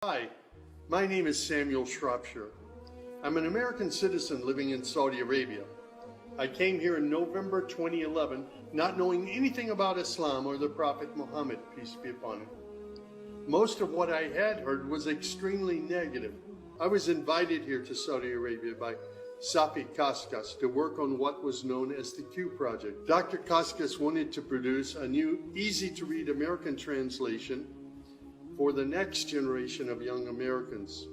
Hi, my name is Samuel Shropshire. I'm an American citizen living in Saudi Arabia. I came here in November 2011, not knowing anything about Islam or the Prophet Muhammad, peace be upon him. Most of what I had heard was extremely negative. I was invited here to Saudi Arabia by Safi Kaskas to work on what was known as the Q Project. Dr. Kaskas wanted to produce a new, easy-to-read American translation for the next generation of young Americans.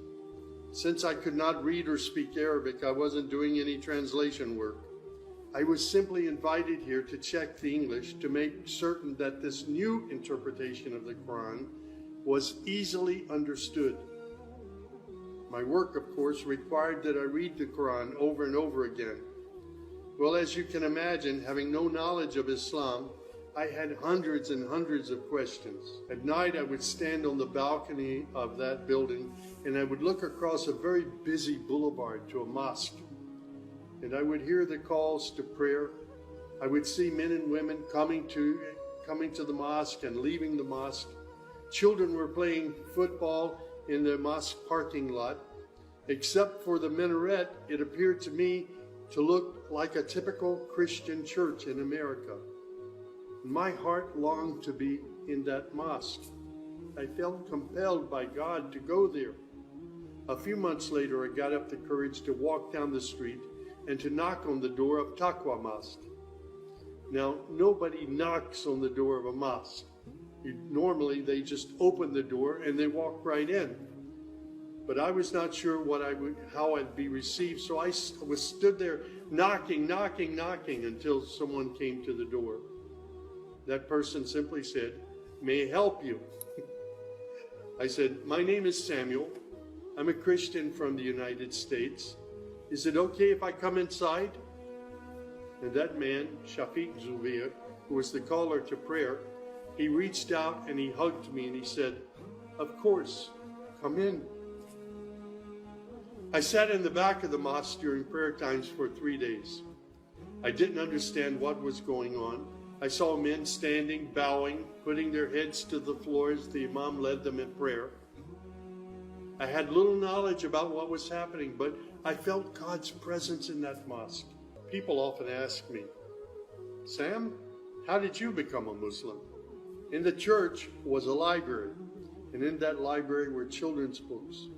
Since I could not read or speak Arabic, I wasn't doing any translation work. I was simply invited here to check the English to make certain that this new interpretation of the Quran was easily understood. My work, of course, required that I read the Quran over and over again. Well, as you can imagine, having no knowledge of Islam, I had hundreds and hundreds of questions. At night, I would stand on the balcony of that building and I would look across a very busy boulevard to a mosque. And I would hear the calls to prayer. I would see men and women coming to the mosque and leaving the mosque. Children were playing football in the mosque parking lot. Except for the minaret, it appeared to me to look like a typical Christian church in America. My heart longed to be in that mosque. I felt compelled by God to go there. A few months later, I got up the courage to walk down the street and to knock on the door of Taqwa Mosque. Now, nobody knocks on the door of a mosque. Normally, they just open the door and they walk right in. But I was not sure how I'd be received, so I stood there knocking until someone came to the door. That person simply said, "May I help you?" I said, "My name is Samuel. I'm a Christian from the United States. Is it okay if I come inside?" And that man, Shafiq Zubir, who was the caller to prayer, he reached out and he hugged me and he said, "Of course, come in." I sat in the back of the mosque during prayer times for 3 days. I didn't understand what was going on. I saw men standing, bowing, putting their heads to the floor as the Imam led them in prayer. I had little knowledge about what was happening, but I felt God's presence in that mosque. People often ask me, "Sam, how did you become a Muslim?" In the church was a library, and in that library were children's books.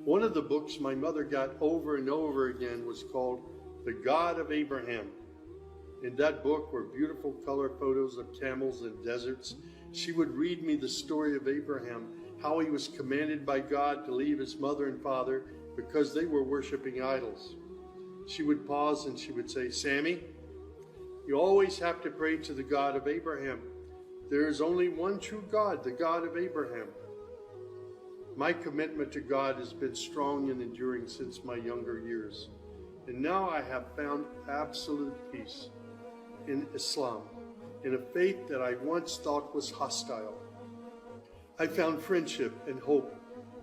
One of the books my mother got over and over again was called The God of Abraham. In that book were beautiful color photos of camels and deserts. She would read me the story of Abraham, how he was commanded by God to leave his mother and father because they were worshiping idols. She would pause and she would say, "Sammy, you always have to pray to the God of Abraham. There is only one true God, the God of Abraham." My commitment to God has been strong and enduring since my younger years. And now I have found absolute peace in Islam, in a faith that I once thought was hostile. I found friendship and hope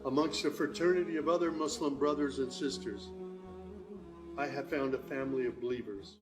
amongst a fraternity of other Muslim brothers and sisters. I have found a family of believers.